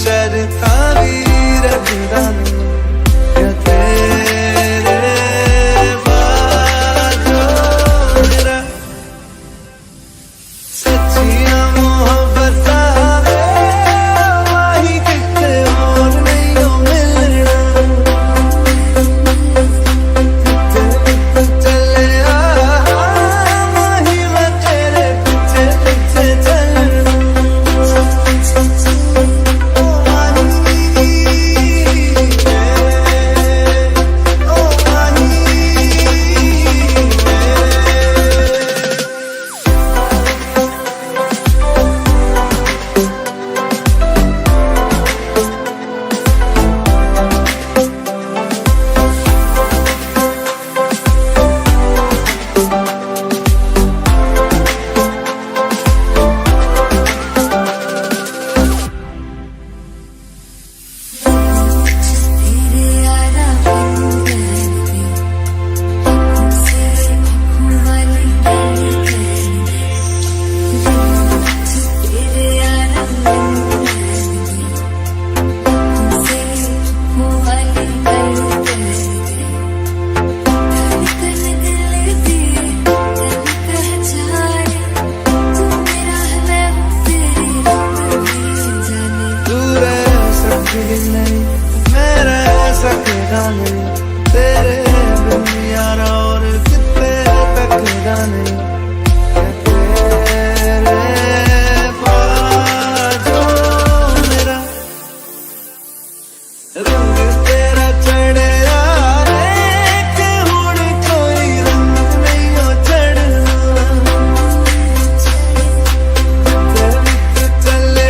शर्ता भी रखदा क्या तेरे बाजो मेरा सच्चियां मोहब्बता वही किते और नहीं हो मिलना चले वही मैं तेरे पीछे पीछे चलना मेरे सकदा नहीं तेरे बिन यारा और कितने तकदा नहीं तेरे बाजो मेरा रंग तेरा चढ़े कि हुण कोई रंग नहीं हो चढ़ना चले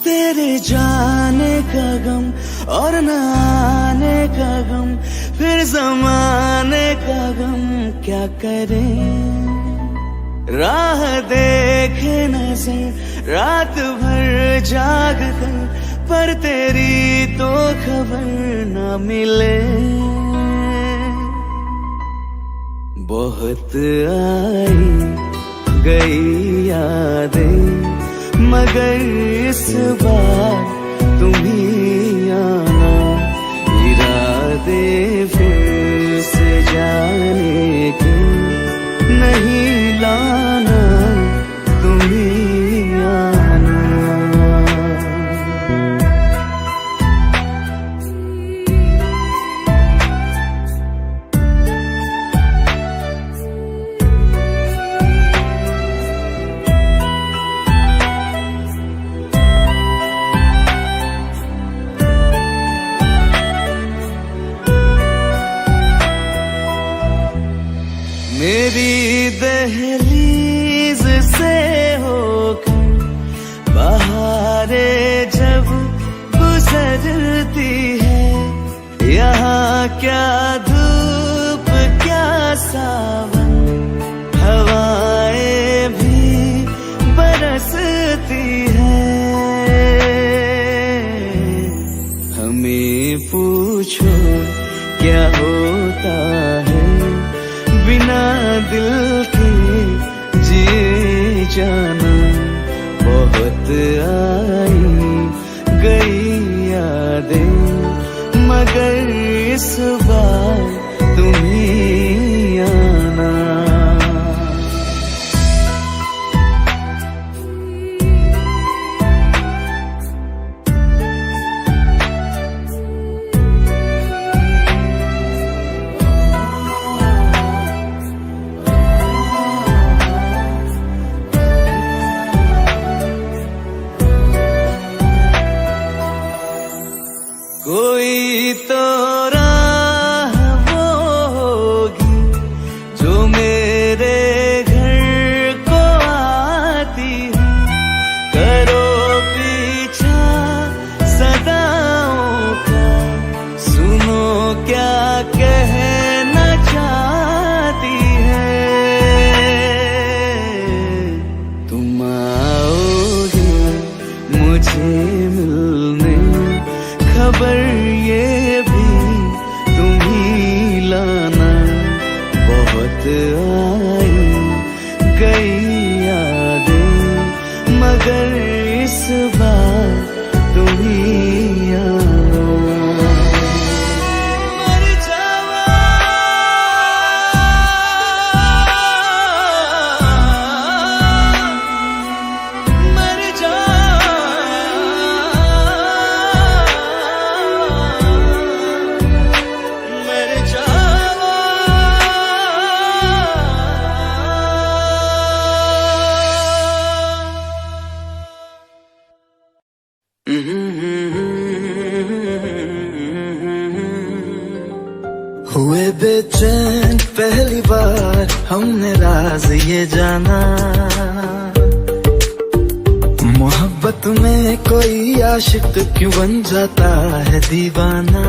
तेरे जाने का गम और न आने का गम फिर ज़माने का गम क्या करें राह देखे नजर रात भर जाग कर पर तेरी तो खबर न मिले बहुत आई गई यादें मगर इस बार तुम ही आना इरादे फिर से जाने के नहीं लाना तुम ही आना मेरी दहलीज से होकर बहारें जब गुजरती है यहाँ क्या धूप क्या सावन हवाएं भी बरसती है हमें पूछो क्या होता है बिना दिल के जिए जाना बहुत आई गई यादें, मगर इस बार तुम ही आना। कोई तो राह वो होगी जो मेरे घर को आती है, करो पीछा सदाओं का, सुनो क्या कहना चाहती है। तुम आओगे मुझे मिलने, खबर ये भी तुम ही लाना। बहुत आई गई यादें, मगर इस बार तुम ही आना। मर जावा, मर जावा, हुए बेचैन पहली बार हमने राज ये जाना। मोहब्बत में कोई आशिक क्यों बन जाता है दीवाना।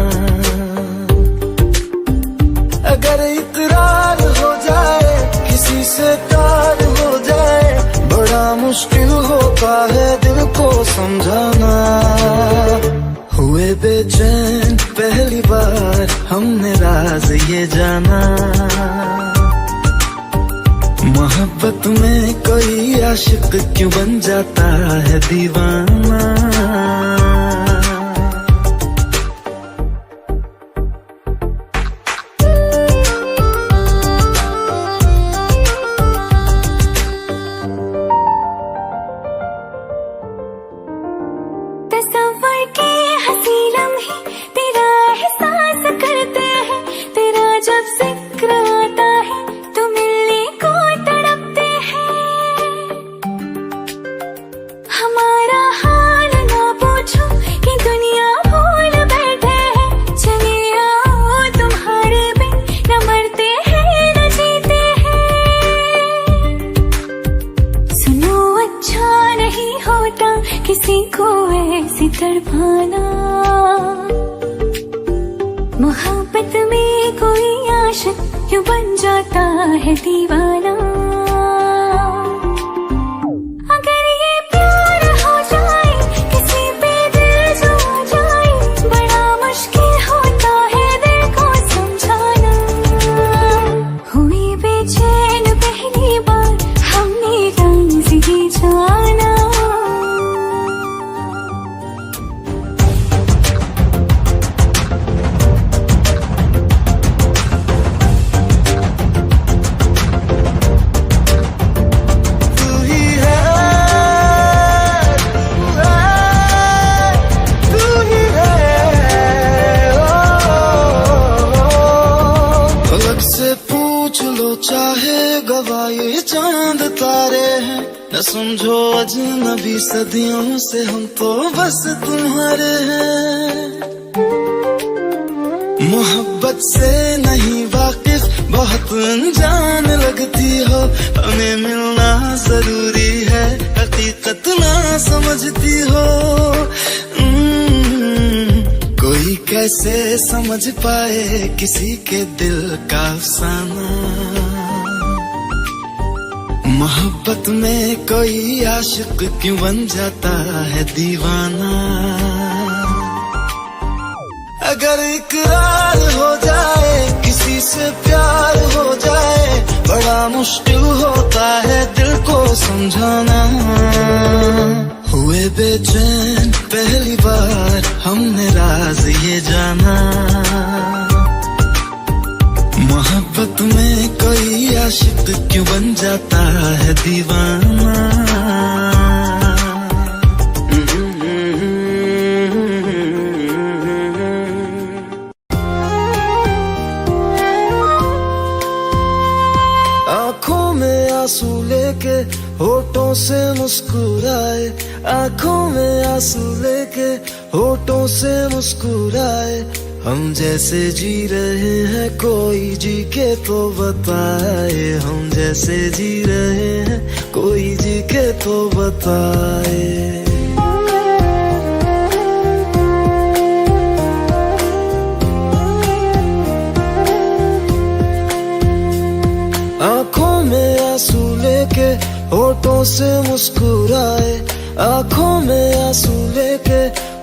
अगर इकरार हो जाए किसी से प्यार हो जाए, बड़ा मुश्किल होता है दिल को समझाना। हुए बेचैन पहली बार हमने राज ये जाना। मोहब्बत में कोई आशिक क्यों बन जाता है दीवाना। किसी को ऐसी तड़पाना। मोहब्बत में कोई आशिक क्यों बन जाता है दीवाना। अगर ये प्यार हो जाए किसी पे दिल जो आ जाए, बड़ा मुश्किल होता है दिल को समझाना। हुई बेचैन पहली बार हमने राज ये जाना। चाहे गवाए चांद तारे हैं, न समझो अजनबी सदियों से हम तो बस तुम्हारे हैं। मोहब्बत से नहीं वाकिफ बहुत अनजान लगती हो, हमें मिलना जरूरी है हकीकत ना समझती हो। कोई कैसे समझ पाए किसी के दिल का अफसाना। मोहब्बत में कोई आशिक क्यों बन जाता है दीवाना। अगर इकरार हो जाए किसी से प्यार हो जाए, बड़ा मुश्किल होता है दिल को समझाना। हुए हुए बेचैन पहली बार हमने राज ये जाना, मोहब्बत में कोई आशिक क्यों बन जाता है दीवाना। आंखों में आंसू लेके होठों से मुस्कुराए, आंखों में आंसू लेके होठों से मुस्कुराए। हम जैसे जी रहे हैं कोई जी के तो बताए, हम जैसे जी रहे हैं कोई जी के तो बताए। आंखों में आंसू लेके होठों से मुस्कुराए, आंखों में आंसू लेके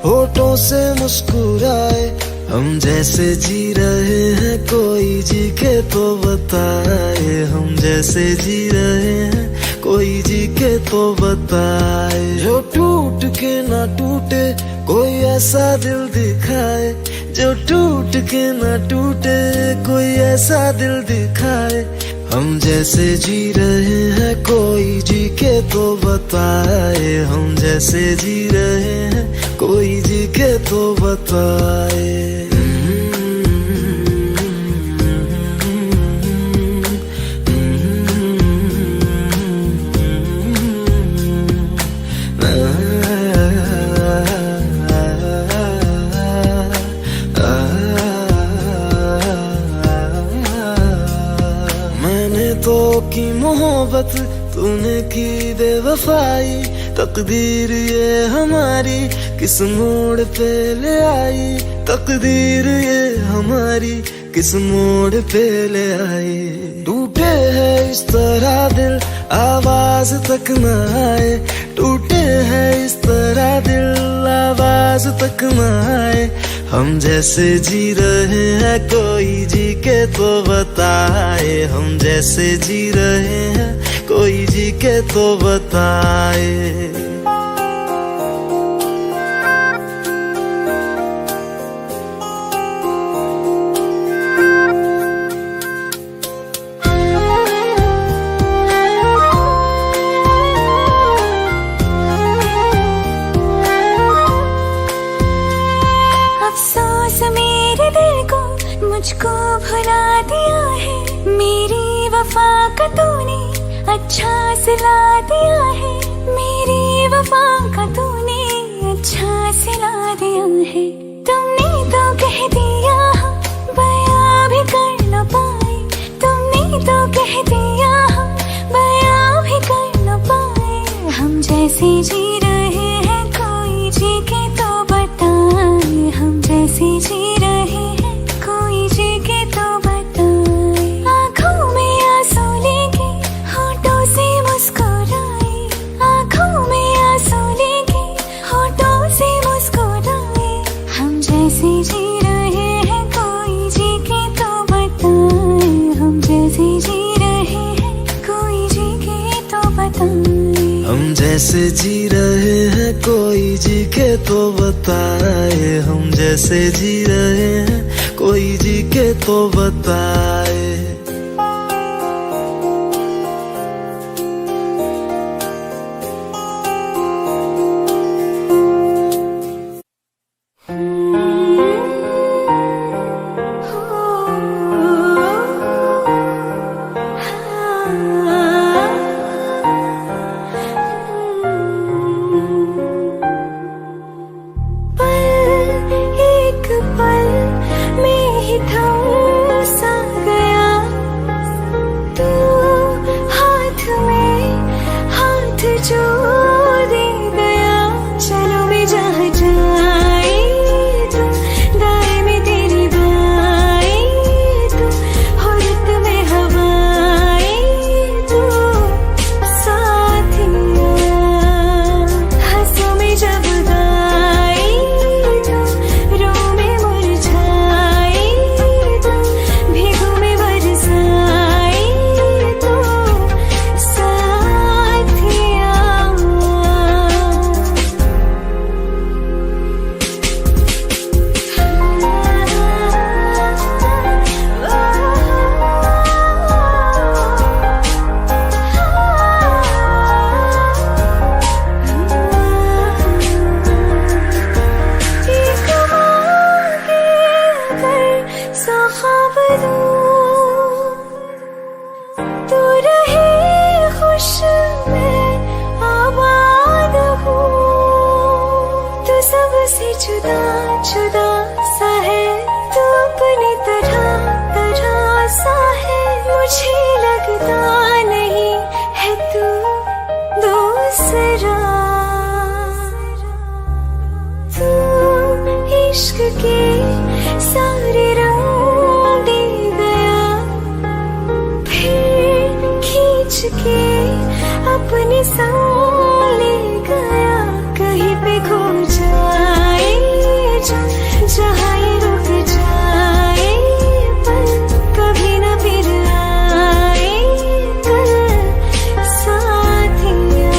होठों से मुस्कुराए। हम जैसे जी रहे हैं कोई जी के तो बताए, हम जैसे जी रहे हैं कोई जी के तो बताए। जो टूट के ना टूटे कोई ऐसा दिल दिखाए, जो टूट के ना टूटे कोई ऐसा दिल दिखाए। हम जैसे जी रहे हैं कोई जी के तो बताए, हम जैसे जी रहे हैं कोई जी के तो बताए। तो की मोहब्बत तूने की बेवफाई, तकदीर ये हमारी किस मोड़ पे ले आई, तकदीर ये हमारी किस मोड़ पे ले आई। टूटे है इस तरह दिल आवाज तक न आए, टूटे है इस तरह दिल आवाज तक न आए। हम जैसे जी रहे हैं कोई जी के तो बताए, हम जैसे जी रहे हैं कोई जी के तो बताए। अफसोस मेरे दिल को मुझको भुला दिया है, मेरी वफा का तूने अच्छा सिला दिया है, मेरी वफा का तूने अच्छा सिला दिया है। तुमने तो कह दिया बयां भी कर न पाए, तुमने तो कह दिया बयां भी कर न पाए। हम जैसे जी रहे हैं कोई जी के तो बताए, हम जैसे जी रहे हैं कोई जी के तो बताए। आंखों में आंसू लेके होठों से मुस्कुराए, आंखों में आंसू लेके होठों से मुस्कुराए। हम जैसे जी रहे हैं कोई जी के तो बताए, हम जैसे जी रहे हैं कोई जी के तो बताए। हम जैसे जी रहे हैं कोई जी के तो बताए, हम जैसे जी रहे हैं कोई जी के तो बताए। एक पल में ही थम सा गया से जुदा जुदा सा है तू अपनी तरह तरह सा है मुझे लगता नहीं है तू दूसरा तू इश्क के सारे रंग दे गया फिर खींच के अपने संग ले गया कहीं पे खो जाए जहाँ ये रुक जाए पर कभी न फिर आए कल साथिया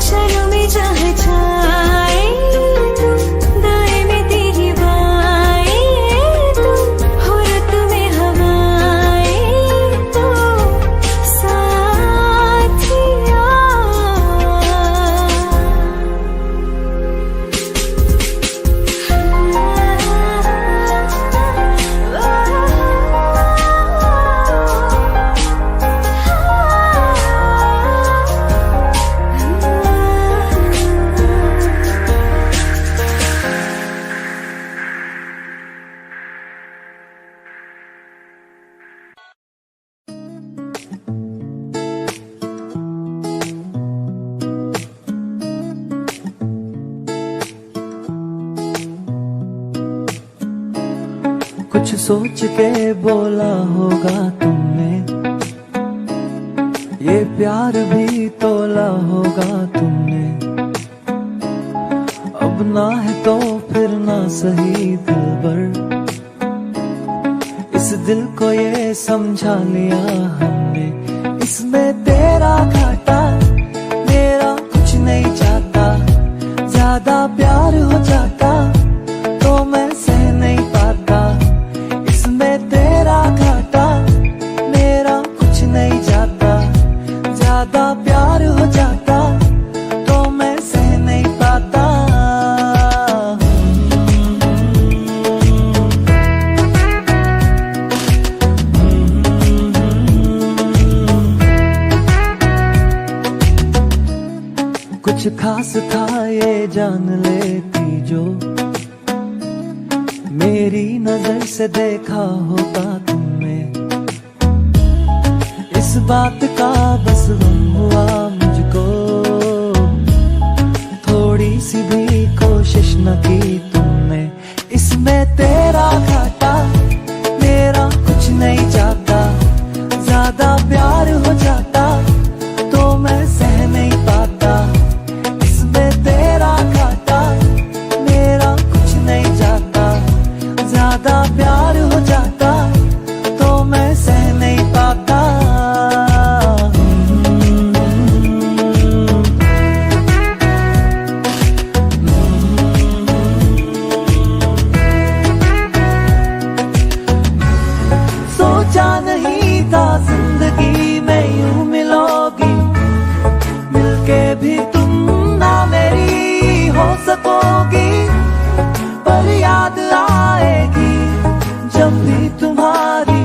चलो मैं जहाँ जाए तू दाएं में तेरी बाएं तू हो रत में हवाएं तो साथिया कुछ सोच के बोला होगा तुमने, ये प्यार भी तोला होगा तुमने। अब ना है तो फिर ना सही दिलबर, इस दिल को ये समझा लिया हमने। इसमें तेरा घाटा मेरा कुछ नहीं चाहता, ज्यादा प्यार हो जाता तो मैं सह नहीं पाता। इसमें तेरा घाटा मेरा कुछ नहीं जाता, ज्यादा प्यार हो जाता तो मैं सह नहीं पाता। कुछ खास था ये जान लेती जो, मेरी नजर से देखा होता तुमने। इस बात का बस गम हुआ मुझको, थोड़ी सी भी कोशिश न की तुमने। इसमें तेरा घाटा मेरा कुछ नहीं जाता, ज्यादा प्यार हो जाता तो मैं सह नहीं पाता। इसमें तेरा घाटा मेरा कुछ नहीं जाता, ज्यादा प्यार हो जाता तो मैं सह नहीं पाता। सोचा नहीं था जिंदगी में यूं मिलोगी, मिलके भी तुम ना मेरी हो सकोगी। पर याद आएगी जब भी तुम्हारी,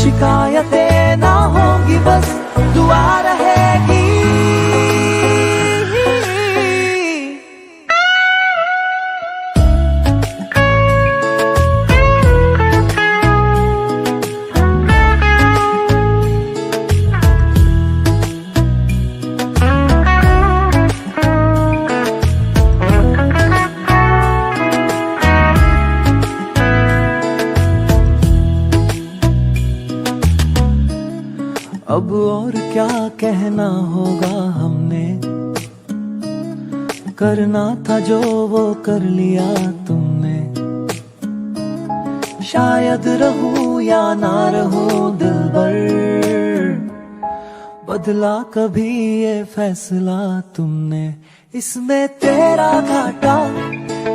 शिकायतें ना होंगी बस दुआ रहेगी। अब और क्या कहना होगा हमने, करना था जो वो कर लिया तुमने। शायद रहूं या ना रहूं दिलबर, बदला कभी ये फैसला तुमने। इसमें तेरा घाटा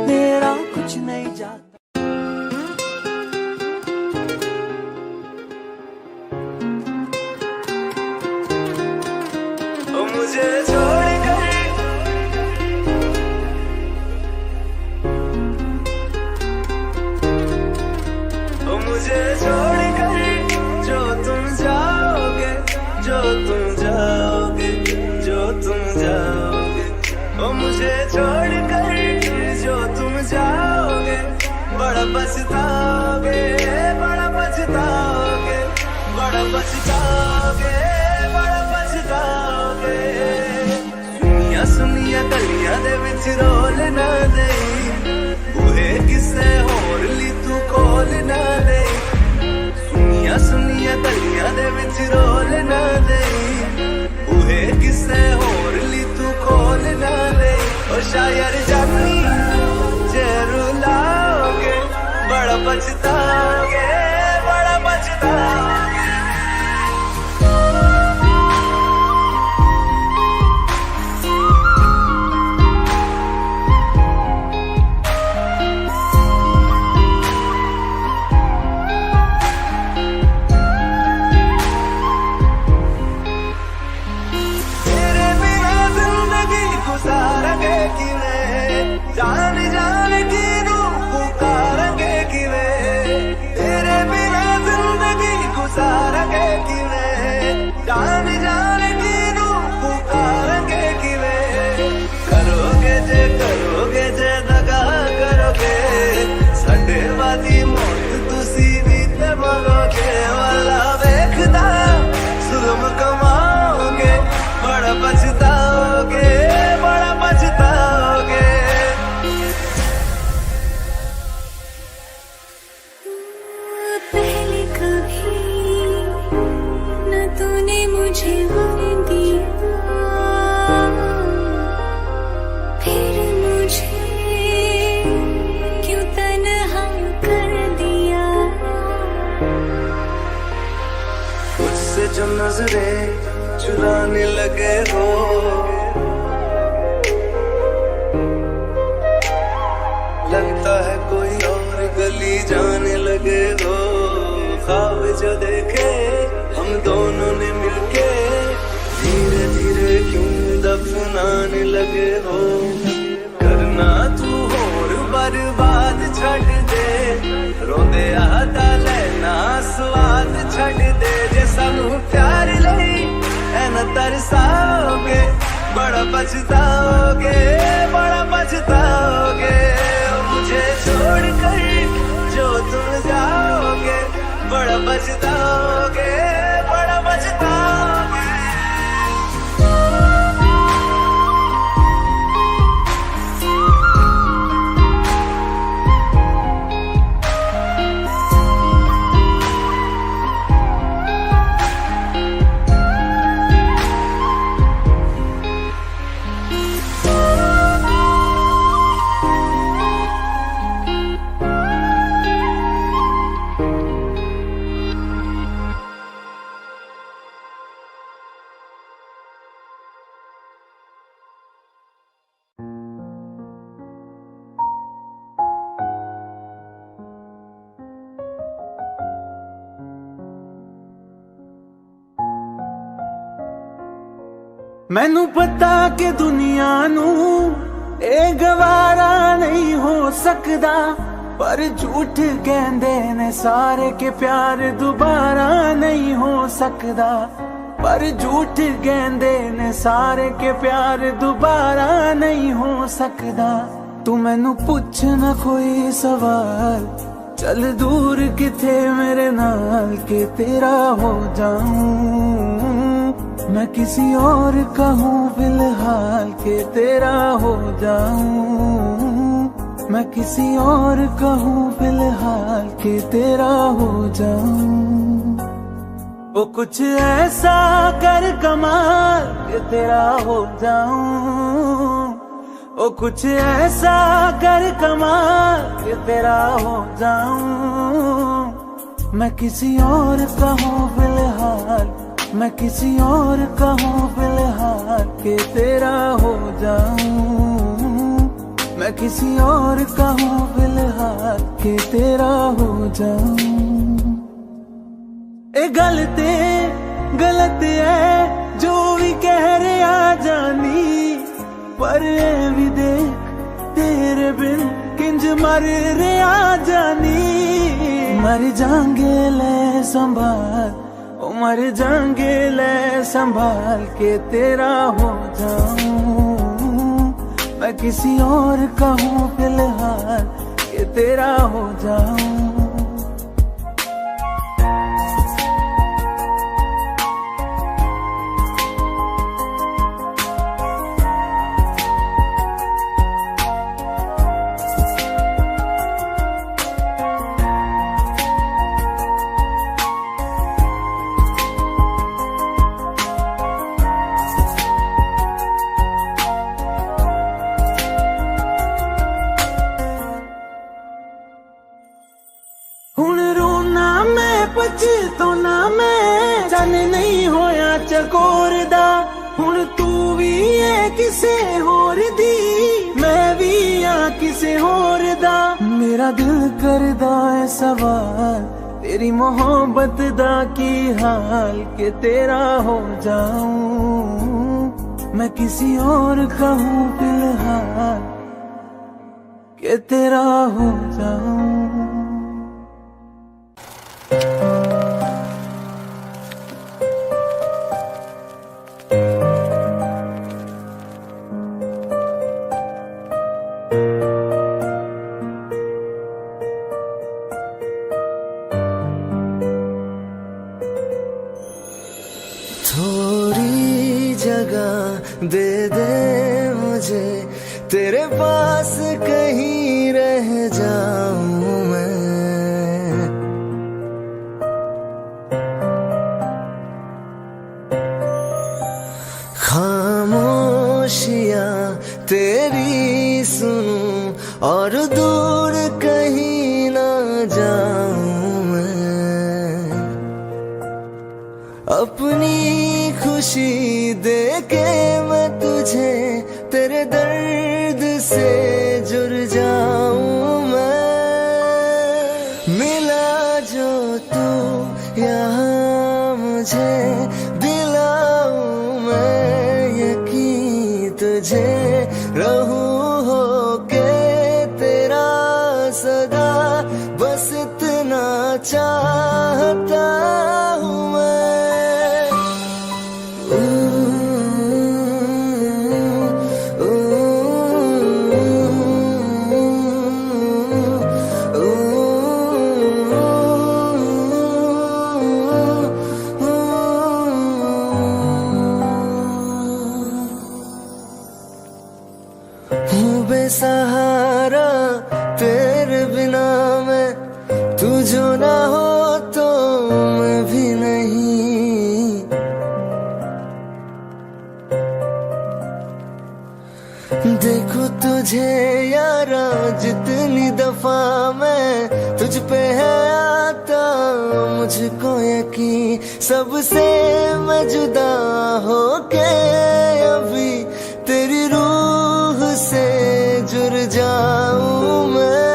मेरा कुछ नहीं जाता। मुझे छोड़कर मुझे छोड़कर जो तुम जाओगे, जो तुम जाओगे, जो तुम जाओगे। मुझे छोड़कर पछताओगे, बड़ा पछताओगे, बड़ा पछताओगे, बड़ा पछताओगे। सुनिया सुनिया गलियां दे विच रोल ना देई, बूहे किसे होर ली तू खोल ना देई। सुनिया सुनिया गलियां दे विच रोल ना देई, बूहे किसे होर ली तू खोल ना देई। ओ शायर जानी जे रुलाओगे, बड़ा पछताओगे, बड़ा पछताओगे। तेरे बिना जिंदगी गुजारेंगे किवें, जान जान की रूह पुकारेंगे किवें। तेरे बिना जिंदगी गुजारेंगे किवें, जान जान की रूह पुकारेंगे किवें। करोगे जे दगा करोगे, साडे वाली मौत तुसी भी ते मरोगे। वाला वेखदा जुल्म कमाओगे, बड़ा पछताओगे, बड़ा पछताओगे। पहले कभी न तूने मुझे गम दिया, फिर मुझे क्यों तन्हा कर दिया। मुझसे जो नजरें चुराने लगे हो, लगता है कोई और गली जाने लगे हो। ख्वाब जो देखे हम दोनों ने मिलके, धीरे धीरे क्यों दफनाने लगे हो। करना तू होर बर्बाद छड़ दे, रोंदे आता लेना स्वाद छड़ दे। जे सानू प्यार लई ऐन तरसाओगे, बड़ा पछताओगे, बड़ा पछताओगे। मुझे छोड़ कर जो तुम जाओगे, बड़ा पछताओगे, बड़ा पछताओगे। मैनू पता कि दुनिया नू ए गवारा नहीं हो सकदा, पर झूठ कहंदे ने सारे के प्यार दोबारा नहीं हो सकदा। पर झूठ कहंदे ने सारे के प्यार दोबारा नहीं हो सकदा। तू मैनू पुछ ना कोई सवाल, चल दूर किथे मेरे नाल के तेरा हो जाऊं। मैं किसी और का हूँ फिलहाल के तेरा हो जाऊं। मैं किसी और का हूँ फिलहाल के तेरा हो जाऊं। वो कुछ ऐसा कर कमाल के तेरा हो जाऊं। वो कुछ ऐसा कर कमाल के तेरा हो जाऊं। मैं किसी और का हूँ फिलहाल, मैं किसी और का हूँ फिलहाल के तेरा हो जाऊं। मैं किसी और का हूँ फिलहाल के तेरा हो जाऊं। ए गलत है जो भी कह रहे आ जानी, पर ए भी देख तेरे बिन किंज मर रे आ जानी। मर जाएंगे ले संभाल, ओ मर जाएंगे ले संभाल के तेरा हो जाऊं। मैं किसी और का हूँ फिलहाल के कि तेरा हो जाऊं। हुण रोना मैं पछताना मैं जाने नहीं होया चकोर दा। हुण तू भी है किसे होर दी मैं भी आ किसे होर दा। मेरा दिल करदा है सवाल तेरी मोहब्बत दा की हाल के तेरा हो जाऊं। मैं किसी और का हूँ फिलहाल के तेरा हो जाऊं। थोड़ी जगह दे दे मुझे तेरे पास कहीं रह जाऊं मैं। खामोशियां तेरी सुनूं और दूर कहीं ना जाऊं मैं। अपनी खुशी दे के मैं तुझे तेरे दर्द से जुड़ जाऊं मैं। मिला जो तू यहाँ मुझे दिलाऊं मैं यकीन तुझे रहूं हो के तेरा सदा बस इतना चाहता हूँ मैं। हूँ बेसहारा तेरे बिना मैं, तू जो ना हो तो मैं भी नहीं। देखो तुझे यारा जितनी दफा मैं तुझ पे है आता मुझको यकीन सबसे मैं जुदा हो के अभी तेरी रूह से जुड़ जाऊं मैं।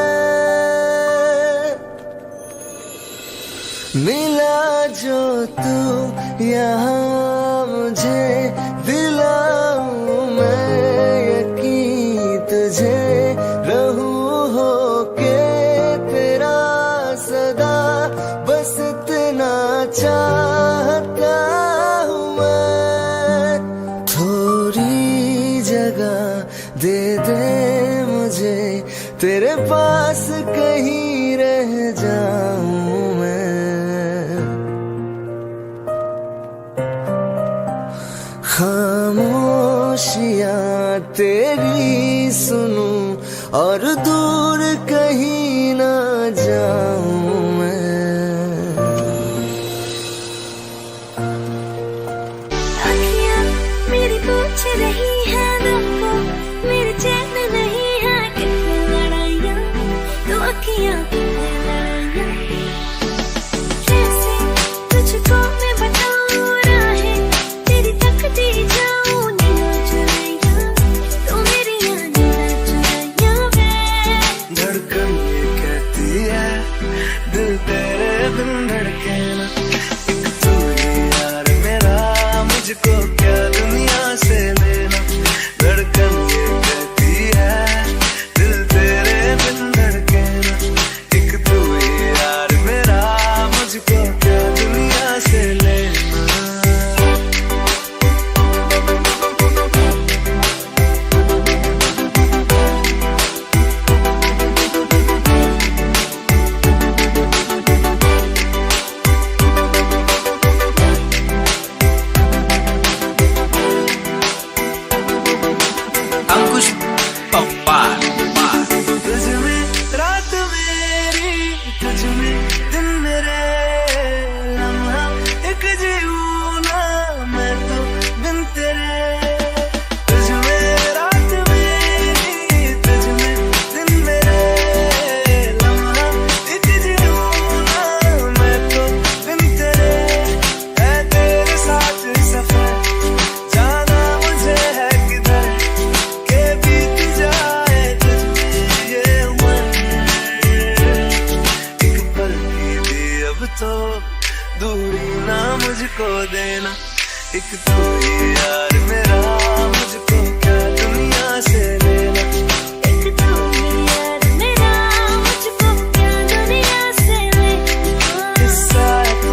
मिला जो तू यहाँ मुझे दिलाऊं मैं यकीन तुझे रहूं हो के तेरा सदा बस इतना चाहता हूँ मैं। थोड़ी जगह दे दे मुझे तेरे पास कहीं रह जाऊं मैं। खामोशियां तेरी सुनूं और दूर कहीं ना जाऊं मैं। अखियाँ मेरी पूछ रही है दिल को मेरे चैन नहीं है कितनी लड़ाइयाँ तो अखियाँ कितनी लड़ाइयाँ। कैसे तुझको मैं बताऊँ राहें तेरी तकती जाऊँ नीला चुराइयाँ तो मेरी यादें चुराइयाँ वे। धड़कन ये कहती है मुझको देना। एक तू ही यार मेरा, मुझको क्या दुनिया से लेना। एक तू ही यार मेरा, मुझको क्या दुनिया से लेना। किस्सा है तू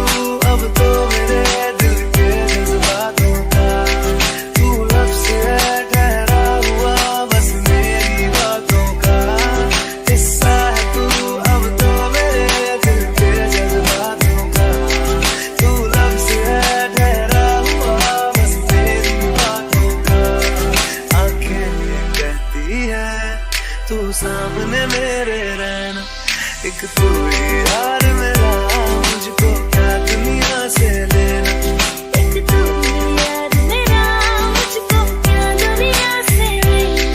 अब तो मेरे दिल के जज्बातों का, तू लफ्ज़ है ठहरा हुआ बस मेरी बातों का। किस्सा है तू अब तो मेरे दिल के जज्बातों का, तू लफ्ज़ है ठहरा हुआ बस मेरी बातों का। आंखें ये कहती है तू सामने मेरे रहना। एक तू ही यार मेरा, मुझको क्या दुनिया से लेना। एक तू ही यार मेरा, मुझको क्या दुनिया से लेना।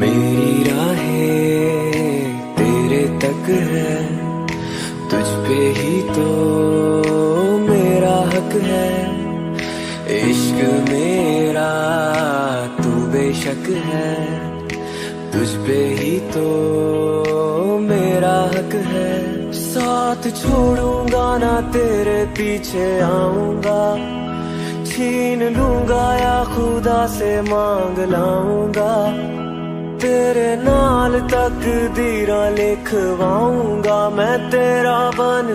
मेरी राहें तेरे तक है, तुझ पे ही तो मेरा हक है। इश्क मेरा तू बेशक है, तुझ पे ही तो मेरा हक है। साथ छोड़ूंगा ना तेरे पीछे आऊंगा, छीन लूंगा या खुदा से मांग लाऊंगा। तेरे नाल तकदीरां लिखवाऊंगा, मैं तेरा बन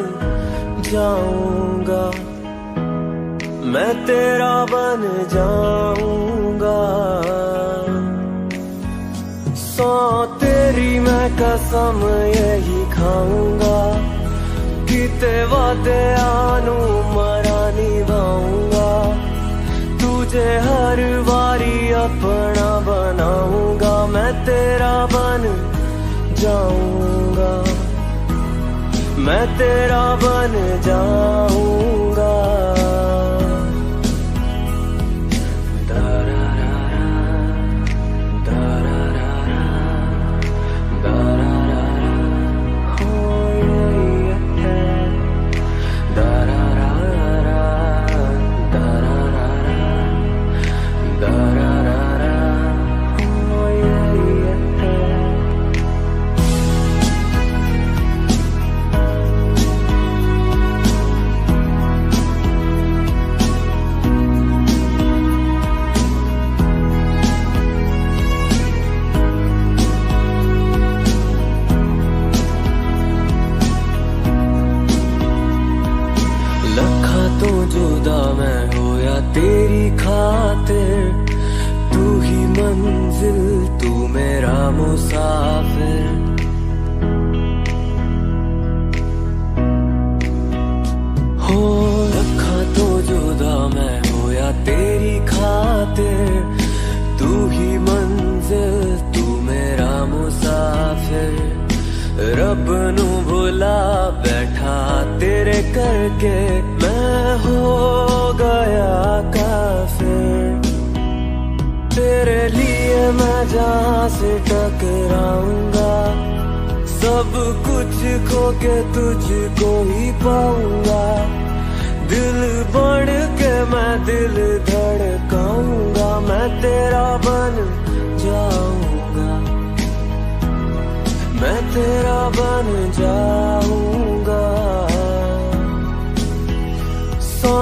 जाऊंगा, मैं तेरा बन जाऊंगा। सौ तेरी मैं कसम यही खाऊंगा, किते वादे आनू मरा निभाऊंगा। तुझे हर बारी अपना बनाऊंगा, मैं तेरा बन जाऊंगा, मैं तेरा बन जाऊंगा। जुदा मैं होया तेरी खातिर, तू ही मंजिल तू मेरा मुसाफिर। हो रखा तो जुदा मैं होया तेरी खातिर, तू ही मंजिल तू मेरा मुसाफिर। रब नू भुला बैठा तेरे करके, मैं हो गया काफिर। तेरे लिए मैं जहाँ से टकराऊंगा, सब कुछ खो के तुझको ही पाऊंगा। दिल बढ़ के मैं दिल धड़काऊंगा, मैं तेरा बन जाऊंगा, मैं तेरा बन जाऊंगा। सौ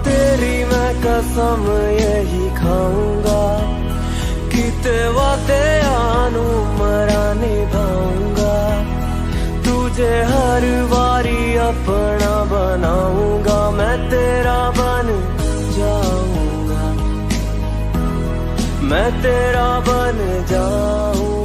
तेरी मैं कसम यही खाऊंगा, किते वादे आनू मरा निभाऊंगा। तुझे हर बारी अपना बनाऊंगा, मैं तेरा बन जाऊंगा, मैं तेरा बन जाऊंगा।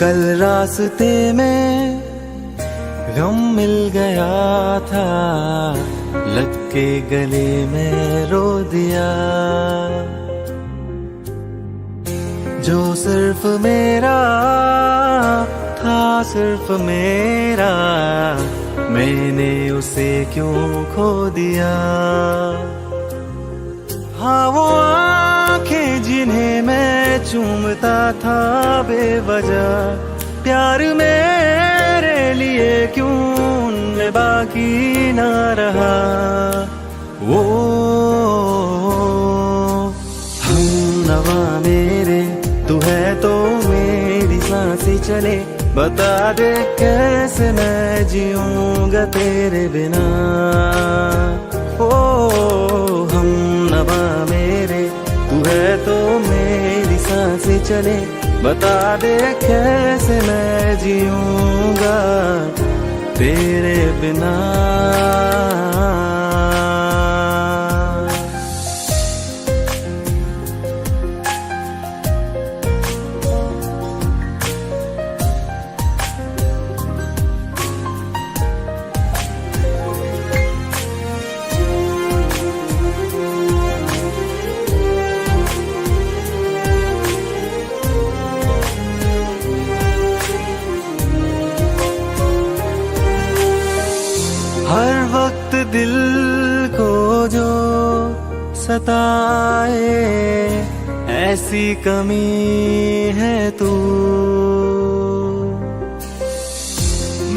कल रास्ते में गम मिल गया था, लगता के गले में रो दिया। जो सिर्फ मेरा था, सिर्फ मेरा, मैंने उसे क्यों खो दिया। हाँ वो आंखें जिन्हें मैं चूमता था बेवजह, प्यार मेरे लिए क्यों उनमें बाकी ना रहा। वो हम नवा मेरे, तू है तो मेरी सांसें चले, बता दे कैसे मैं जीऊंगा तेरे बिना। ओ हम नवा मेरे, तू है तो मेरी सांसें चले, बता दे कैसे मैं जीऊंगा तेरे बिना। हर वक्त दिल को जो सताए, ऐसी कमी है तू।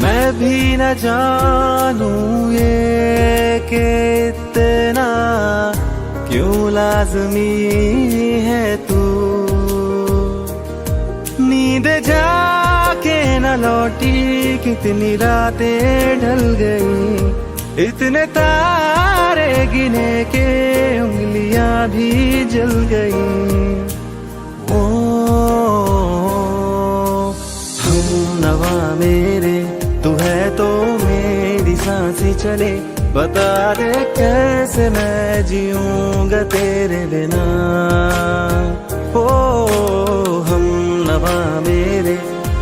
मैं भी न जानूं ये कि इतना क्यों लाज़मी है तू। नींद जाके न लौटी, कितनी रातें ढल गई, इतने तारे गिने के उंगलियां भी जल गई। ओ हम नवा मेरे, तू है तो मेरी सांसें चले, बता दे कैसे मैं जीऊंगा तेरे बिना। ओ हम नवा मेरे,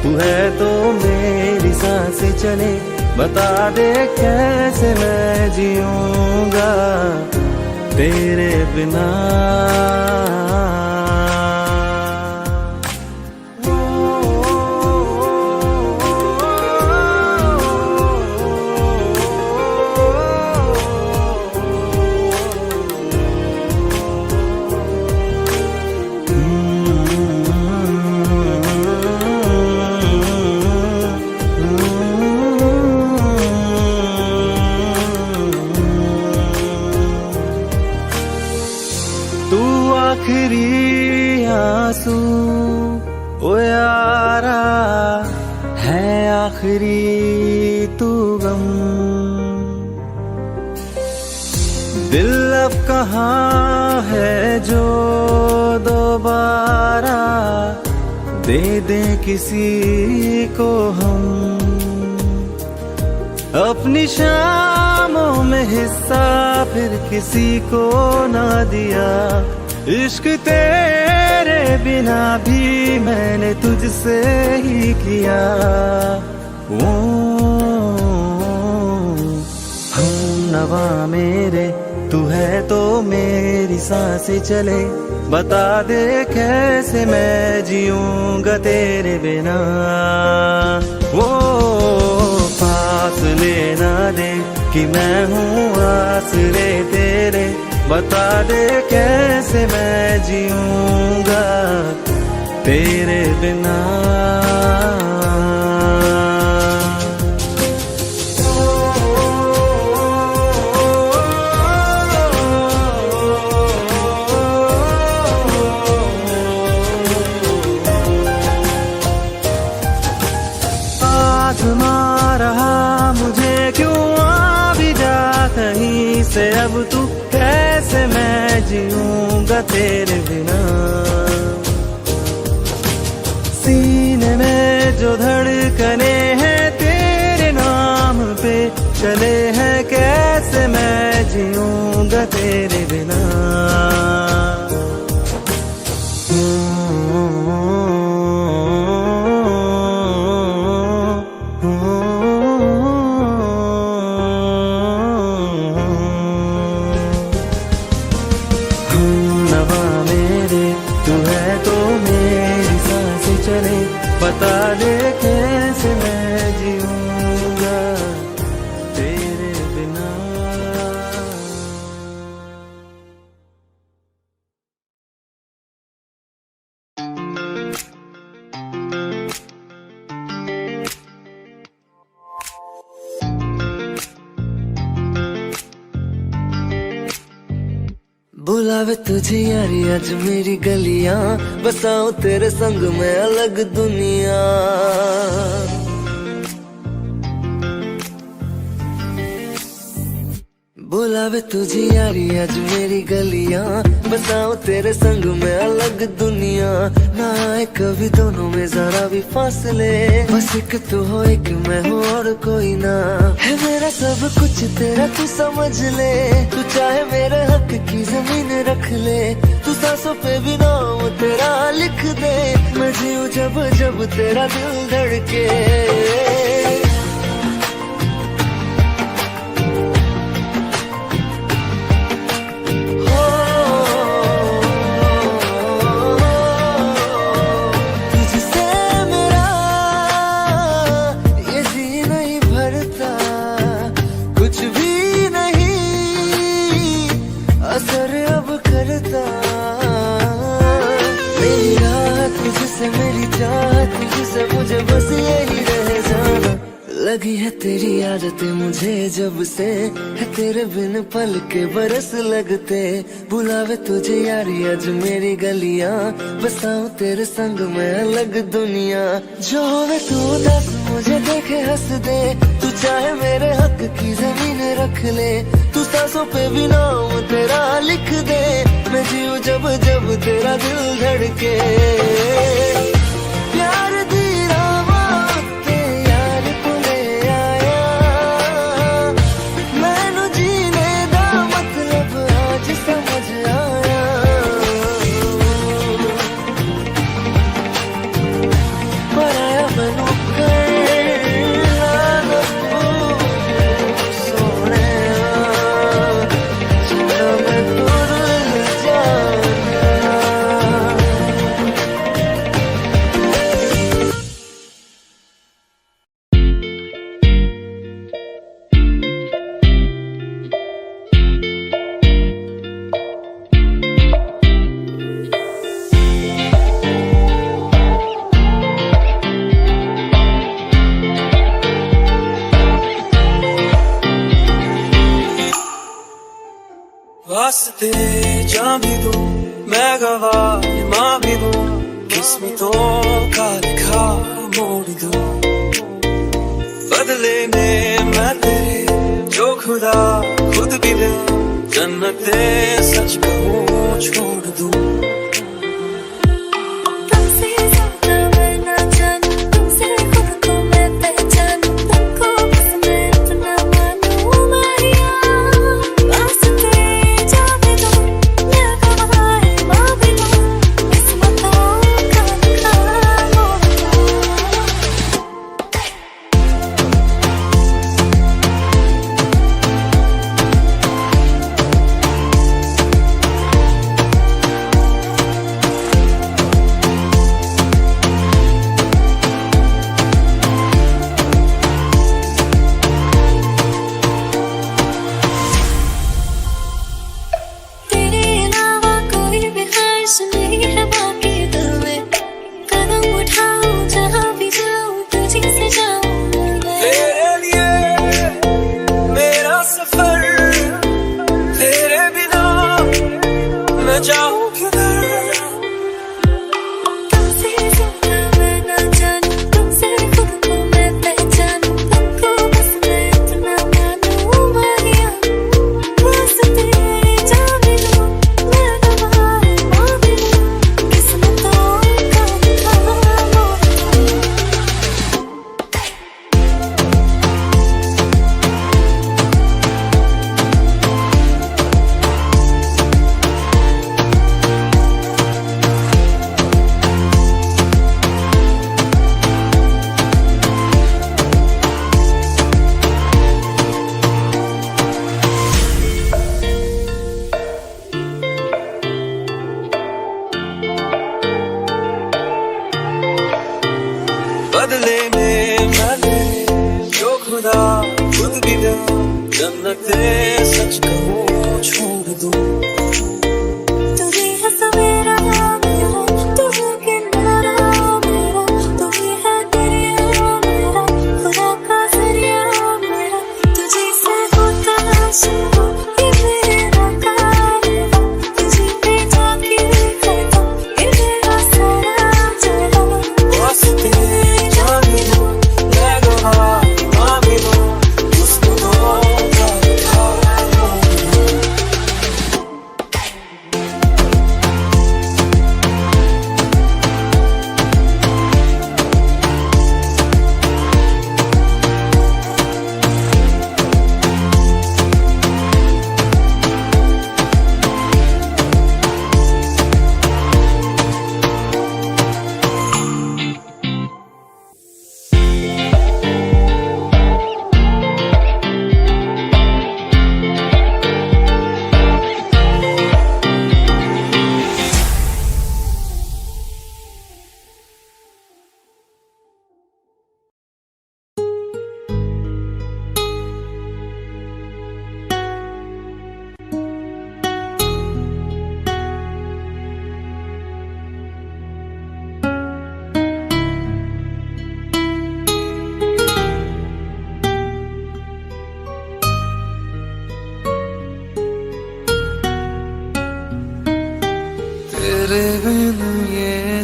तू है तो मेरी सांसें चले, बता दे कैसे मैं जीऊंगा तेरे बिना। आखिरी आंसू ओ यारा है, आखिरी तू गम। दिल अब कहाँ है जो दोबारा दे दे किसी को हम। अपनी शामों में हिस्सा फिर किसी को ना दिया, इश्क तेरे बिना भी मैंने तुझसे ही किया। ओ हम नवा मेरे, तू है तो मेरी सांसें चले, बता दे कैसे मैं जीऊंगा तेरे बिना। वो फासले ना दे कि मैं हूँ आसरे तेरे, बता दे कैसे मैं जीऊंगा तेरे बिना। आज़मा रहा मुझे क्यों आ भी जा कहीं से, अब तू कैसे मैं जीऊंगा तेरे बिना। सीने में जो धड़कने हैं तेरे नाम पे चले हैं, कैसे मैं जीऊंगा तेरे बिना। बुलावे तुझे यारी आज मेरी गलियां, बसाऊं तेरे संग में अलग दुनिया। बुलावे तुझे यारी आज मेरी गलियां, बसाऊं तेरे संग में अलग दुनिया। ना आए कभी दोनों में जरा भी फासले, बस एक तू हो एक मैं हूँ और कोई ना। है मेरा सब कुछ तेरा तू समझ ले, तू चाहे मेरे हक की जमीन रख ले। तू सांसों पे भी नाम तेरा लिख दे, मैं जीऊं जब जब तेरा दिल धड़के। मेरी रात तुझसे मेरी चाहत तुझसे, मुझे बस यही रह जाना। लगी है तेरी आदतें मुझे जब से, है तेरे बिन पल के बरस लगते। बुलावे तुझे यारी आज मेरी गलियां, बसाऊं तेरे संग में अलग दुनिया। जो होवे तू दस मुझे देखे हंस दे, तू चाहे मेरे हक की जमीन रख ले। तू सांसों पे भी नाम तेरा लिख दे, मैं जीऊं जब जब तेरा दिल धड़के। प्यार दी रावां ते यार कोले आया, मैनू जीने दा मतलब आज समझ आया। पर आया मैनू वास्ते जा भी दूं मैं गवाह माँ भी दूं, किस्मतों का लिखा मोड़ दूं। बदले में मैं तेरे जो खुदा खुद भी दे, जन्नते सच कहूँ छोड़ दूं। बदले में मैंने जो खुदा खुद भी दे, जन्नते सच कहूँ छोड़ दूं। तू ही है सवेरा मेरा, तू है किनारा मेरा, तू ही है दरिया मेरा, खुदा का जरिया मेरा। तुझे से होता शुरू ये मेरा कायदा, तुझे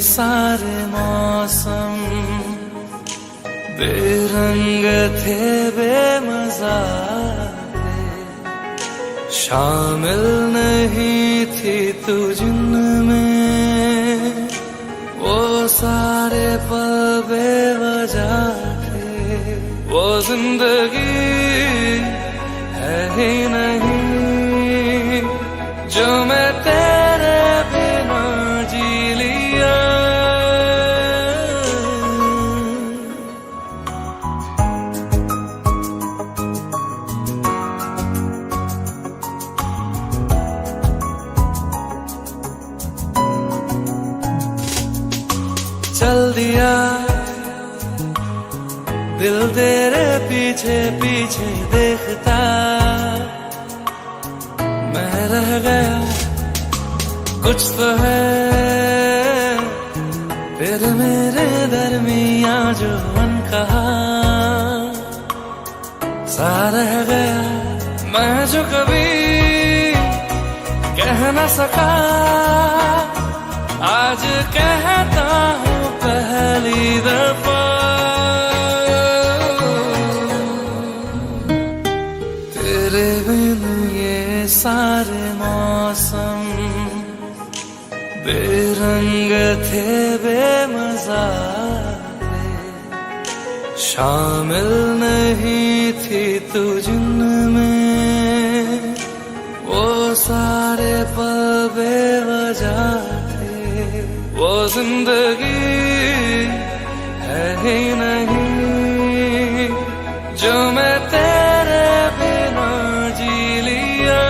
सारे मौसम बेरंग थे, बेमजा थे, शामिल नहीं थी तू जिनमें, वो सारे पल बेवजह थे, वो जिंदगी है ही नहीं जो मैं तेरे बिना जी लिया। चल दिया दिल तेरे पीछे पीछे देखता, मैं रह गया कुछ तो है फिर मेरे दरमिया जो अनकहा सा रह गया, मैं जो कभी कह न सका आज कहता हूँ पहली दफा। तेरे बिन ये सारे मौसम बेरंग थे, बेमजा थे, शामिल नहीं थी तू जिनमें, वो सारे पल बेवजह थे, वो जिंदगी है ही नहीं जो मैं तेरे बिना जी लिया।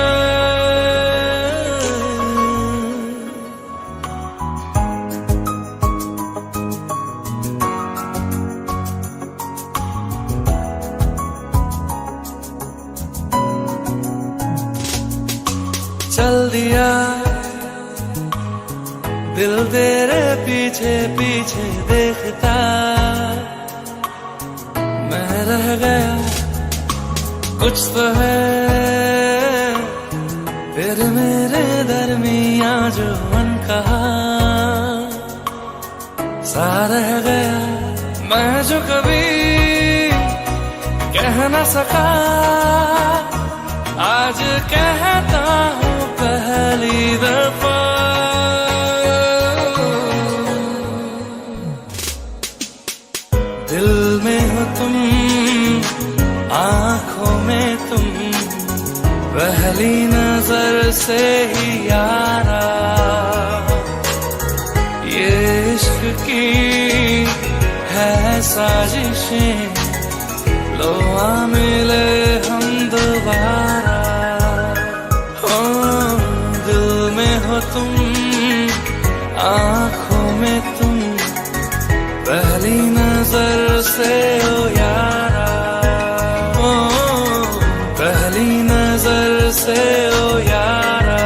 चल दिया दिल तेरे पीछे पीछे देखता, मैं रह गया कुछ तो है फिर मेरे दरमिया जो अनकहा सा रह गया, मैं जो कभी कह न सका आज कहता हूँ पहली दफा। दिल में हो तुम, आंखों में तुम, पहली नजर से ही यारा, ये इश्क की है साजिशें, लो आ मिले हम दोबारा। दिल में हो तुम, आंखों में तुम, पहली नजर से ओ यारा, ओ पहली नजर से ओ यारा।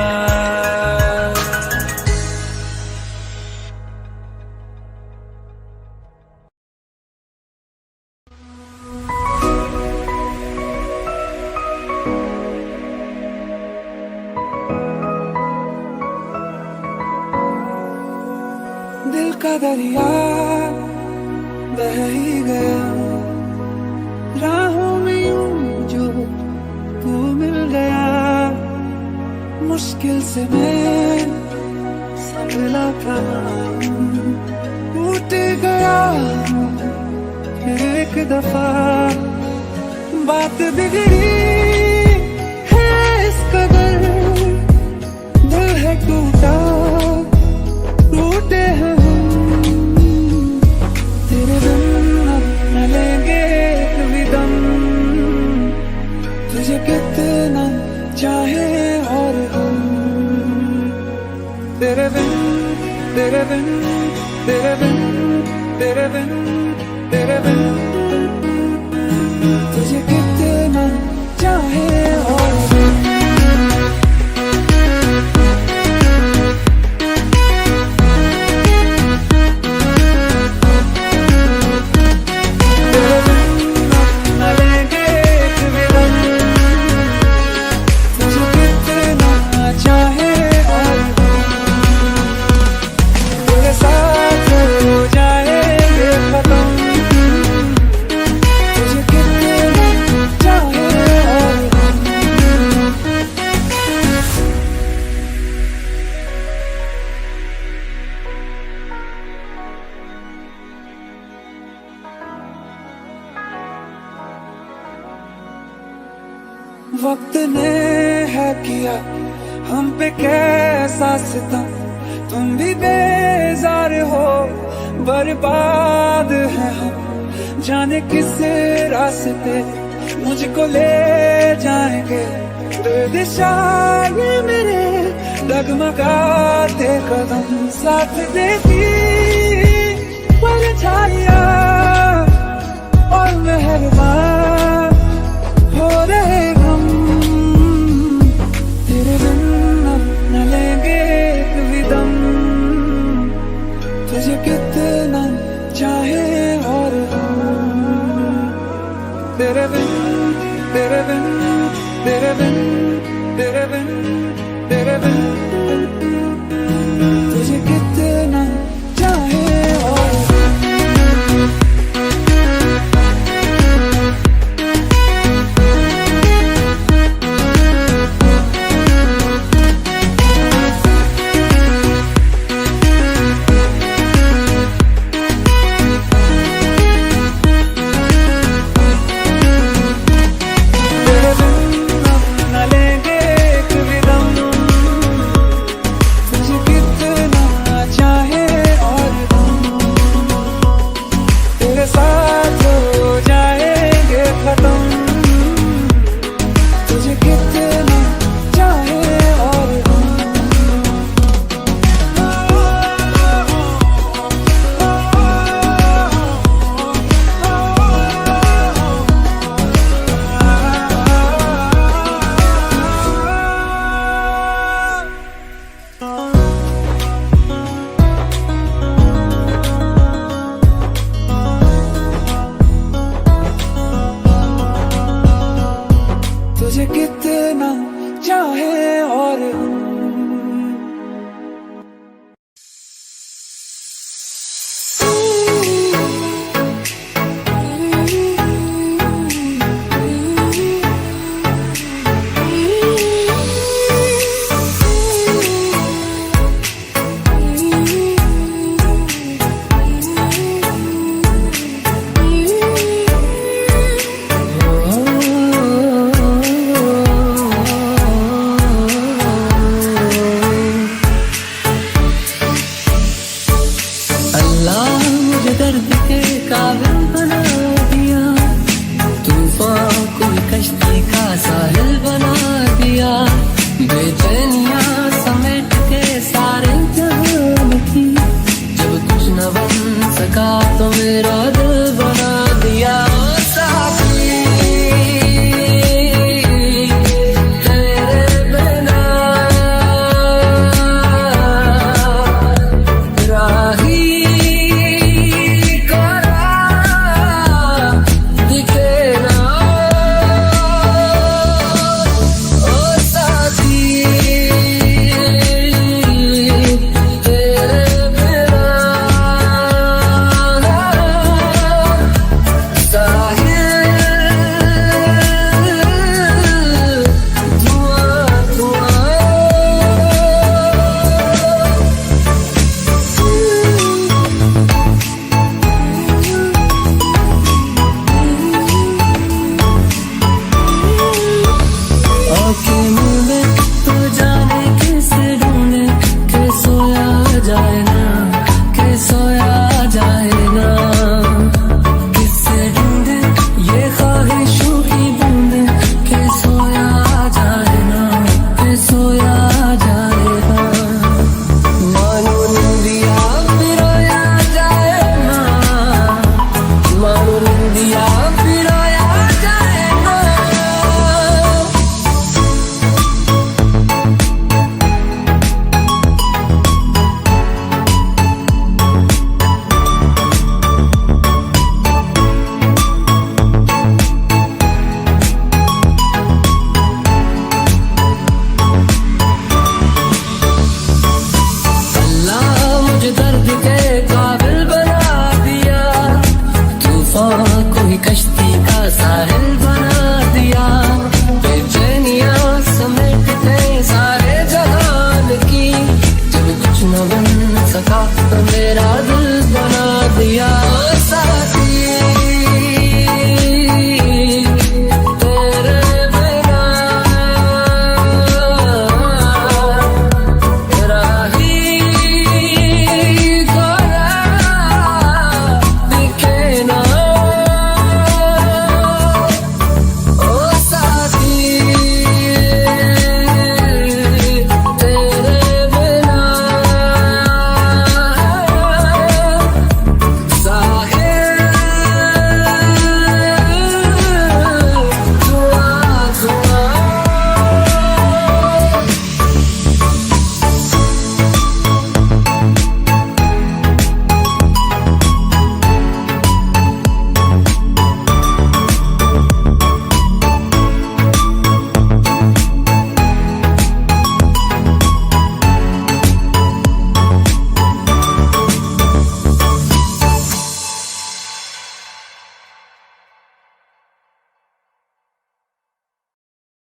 दिल का दरिया बह ही गया, राहों में यूं जो तू मिल गया, मुश्किल से मैं संभला था, टूट गया फिर एक दफा, बात बिगड़ी है इस कदर, दिल है टूटा टूटे हैं हम, तेरे बिन अब न लेंगे एक भी दम, तुझे कितना चाहे और हम, तेरे बिन तेरे बिन तेरे बिन तेरे बिन तेरे बिन, तुझे कितना चाहे और हम। साथ वक्त ने है किया हम पे कैसा सितम, तुम भी बेजार हो, बर्बाद है हम, जाने किस रास्ते मुझको ले जाएंगे। दिशा ये मेरे डगमगाते कदम, साथ देती परछाइयां और मेहरबान हो रहे हम। तेरे बिन अब न लेंगे एक भी दम, तुझे कितना चाहे और हम। तेरे बिन तेरे बिन तेरे बिन तेरे बिन तेरे बिन तुझे कितना चाहे और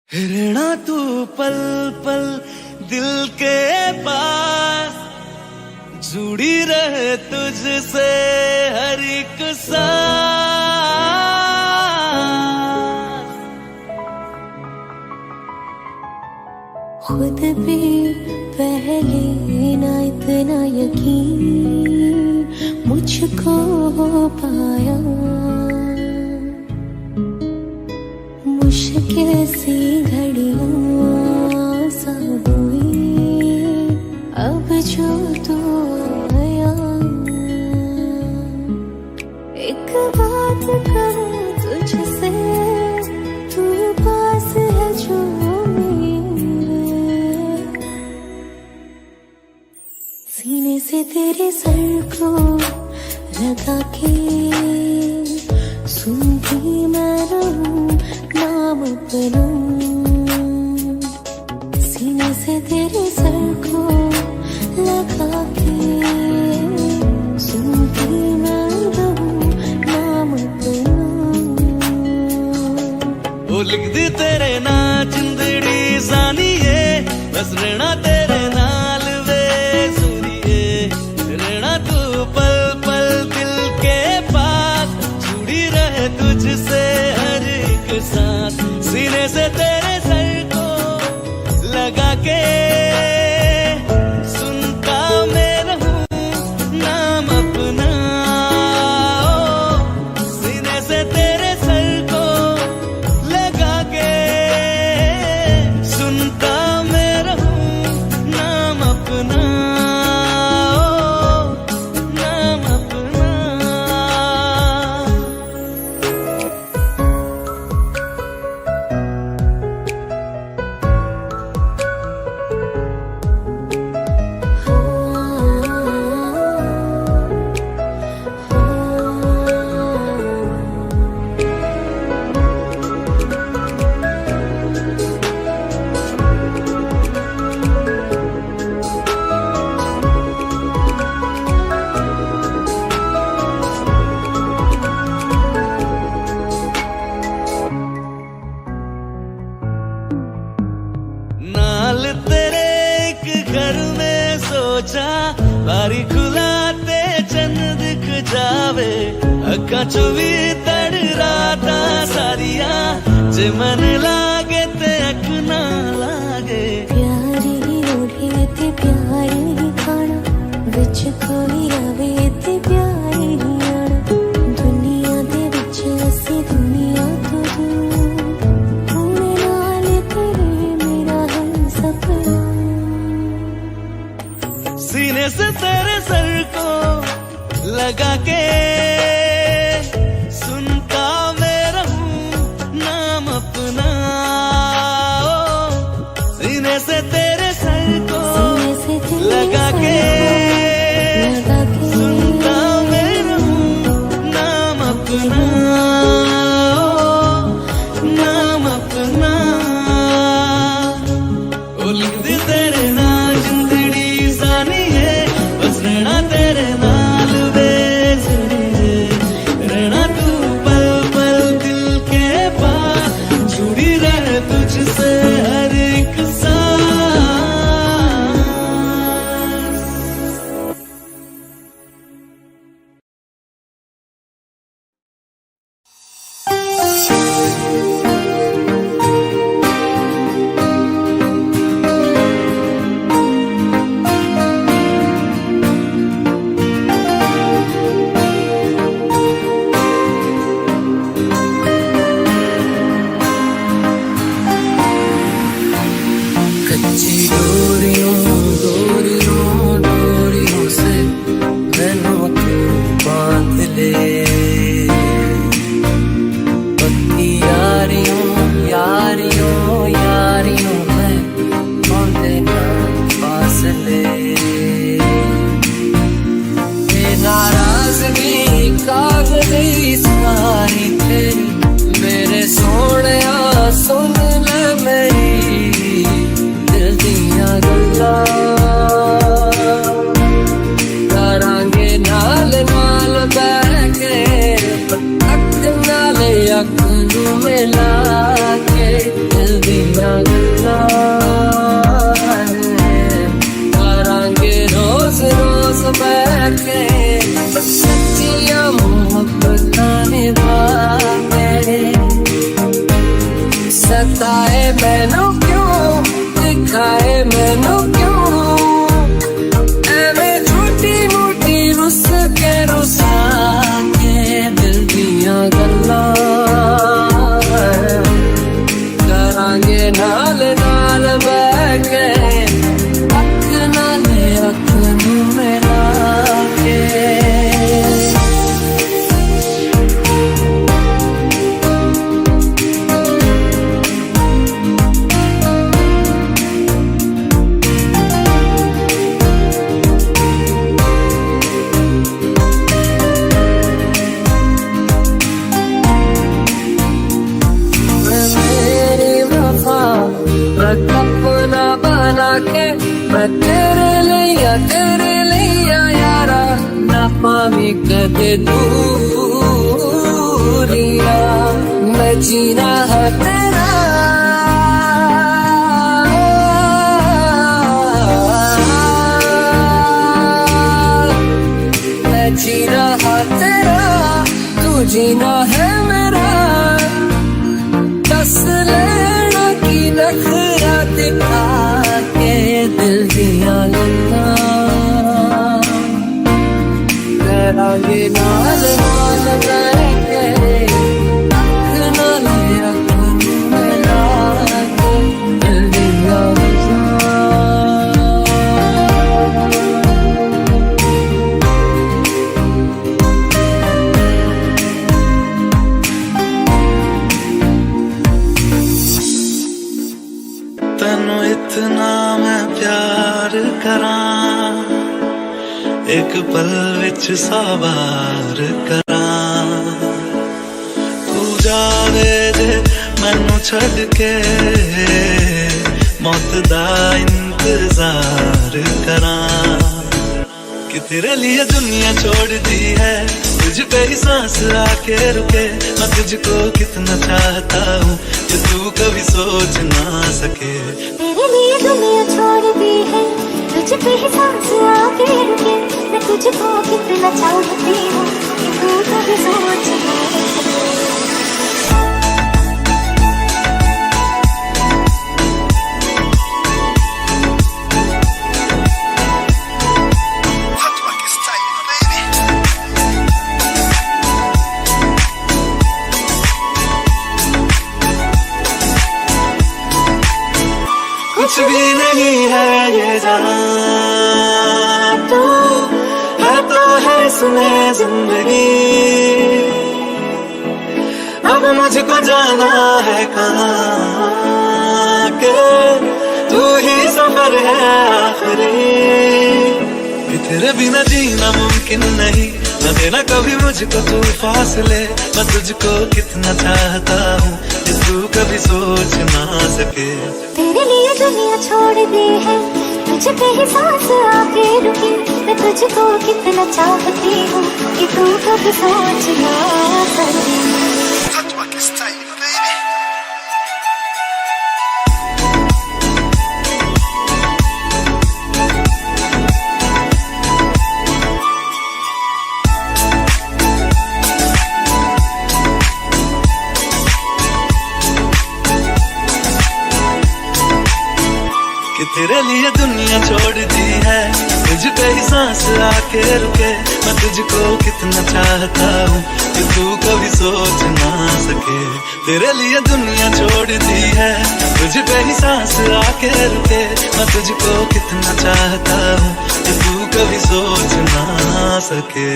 रहना तू पल पल दिल के पास, जुड़ी रहे तुझसे हर एक सांस। खुद भी पहले ना इतना यकीन मुझको हो पाया, मुश्किल सी घड़ियां सा हुई अब जो तू आया। एक बात कहूँ तुझसे, तू पास है जो मेरे, सीने से तेरे सर को लगा के सुनती मैं रहूं नाम अपना। सीने से तेरे सर को लगा के सुनती मैं रहूं नाम अपना। वो लिख दी तेरे ना जिंदड़ी जानिए, बस रहना तेरे नाल वे सुनिए। रहना तू पल पल दिल के पास, जुड़ी रहे तुझसे हर एक सांस। सीने से तेरे सर को लगा के सुनता मैं रहूं नाम अपना। सीने से तेरे सर को लगा के सुनता मैं रहूं नाम अपना, नाम अपना। नाल तेरे एक घर में सोचा, बारी खुलाते चंद दिख जावे। अक्खा चो भी तड़ राता सारिया, जे मन लागे ते अख ना लागे। प्यारी ओढ़े ते प्यारी खाना, विच कोई आवे ते प्यारी आना। दुनिया दे विच असी दुनिया तो दूर, होने नाल तेरे मेरा हम सपना। सीने से तेरे सर को लगा के सुनता मैं रहूं नाम अपना। नू मिला के दिल दिया गल्ला करांगे रोज रोज बैठ के सच्चियां मोहब्बतां निभाके सताए मैनू क्यों दिखाए मैनू क्यों एवें झूठी मूठी रुस के रुसा के दिल दियां गल्लां करांगे नाल नाल बैठ के अख नाले अख नू मिला के अपना बना के मैं तेरे लिया यारा ना पावी कदे दूरिया मैं जीना है तेरा मैं जीना है तेरा तू जीना है मेरा दस लेना की नखरा दिखा के दिल दिया गल्लां करांगे नाल नाल बैठ के अख नाले अख नू मिला के दिल दिया गल्लां तैनू इतना मैं प्यार करां एक पल विच सवार करां तू जावे जे मैनू छड़ के मौत दा इंतजार करां कि तेरे लिए दुनिया छोड़ दी है तुझ पे ही सांस आके रुके मैं तुझको कितना चाहता हूँ कि तू कभी सोच ना सके तेरे लिए दुनिया छोड़ दी है तुझ पे ही सांस आके रुके मैं तुझको कितना चाहती हूँ कि तू कभी सोच ना सके कुछ भी नहीं है ये जहां तू है तो है इसमें जिंदगी अब मुझको जाना है कहाँ के तू ही सफर है आखिरी कि तेरे बिना जीना मुमकिन नहीं न देना कभी मुझको तू फासले मैं तुझको कितना चाहता हूँ कि तू कभी सोच ना सके तेरे लिए दुनिया छोड़ दी है तुझ पे ही सांस आके रुकी मैं तुझको कितना चाहती हूँ कि तू कभी सोच ना सके कि तेरे लिए दुनिया छोड़ दी है तुझ पे ही सांस आके रुके मैं तुझको कितना चाहता हूँ कि तू कभी सोच ना सके तेरे लिए दुनिया छोड़ दी है तुझ पे ही सांस आके रुके मैं तुझको कितना चाहता हूँ कि तू कभी सोच ना सके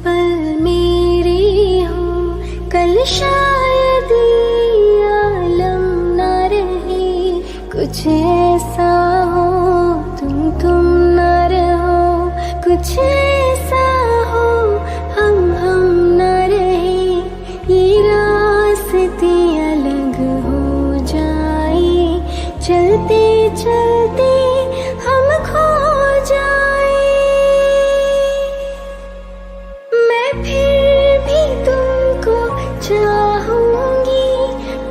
पल मेरी हो कल शायद ये आलम ना रहे कुछ कुछ ऐसा हो, तुम न रहो, कुछ ऐसा हो, हम न रहे, ये रास्ते अलग हो जाए, चलते चलते हम खो जाए। मैं फिर भी तुमको चाहूंगी,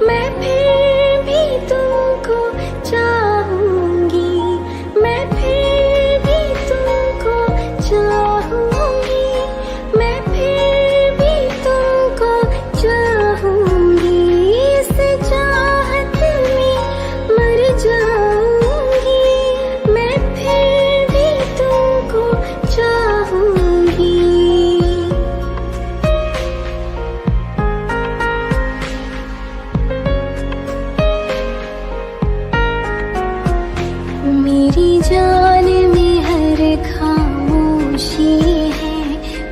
मैं फिर भी तुमको चाहूंगी, मैं फिर भी तुमको चाहूंगी, मैं फिर भी तुमको चाहूंगी। इस चाहत में मर जाऊंगी, मैं फिर भी तुमको चाहूंगी। मेरी जान में हर खामोशी है,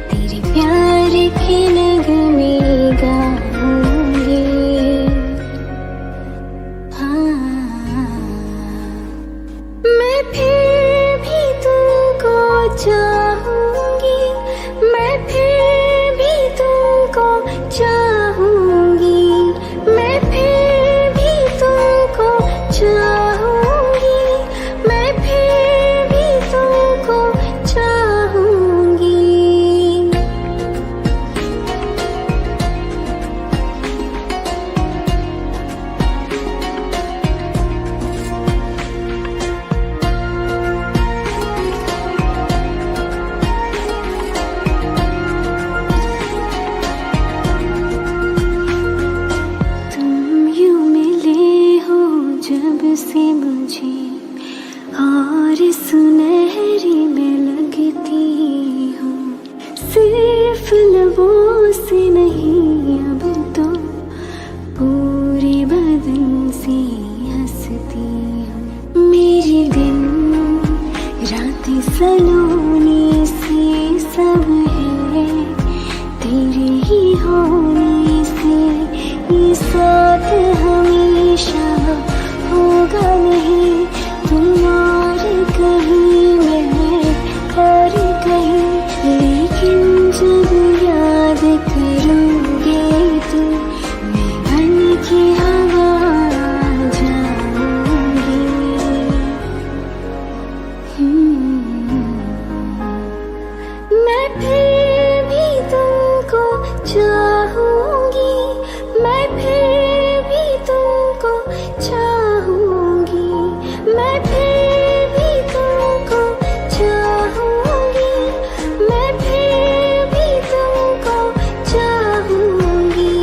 तेरे प्यार के नगमे गाऊंगी। हाँ, मैं फिर भी तुमको चाहूंगी, मैं फिर भी तुमको चाहूंगी, मैं फिर भी तुमको चाहूंगी, मैं फिर भी तुमको चाहूंगी। तुम यूं मिले हो जब से मुझे, और सुनहरी में लगती हूँ, सिर्फ लबों से नहीं अब तो पूरे बदन से हंसती हूँ। मेरे दिन रातें सलोने से सब है तेरे ही होने से, ये साथ हमेशा होगा नहीं, तुम और कहीं मैं और कहीं, लेकिन जब याद करोगे तुम, मैं बन के हवा जाऊंगी। मैं फिर भी तुमको चाहूंगी, मैं फिर भी तुमको चाहूंगी, मैं फिर भी तुमको चाहूंगी, मैं फिर भी तुमको चाहूंगी।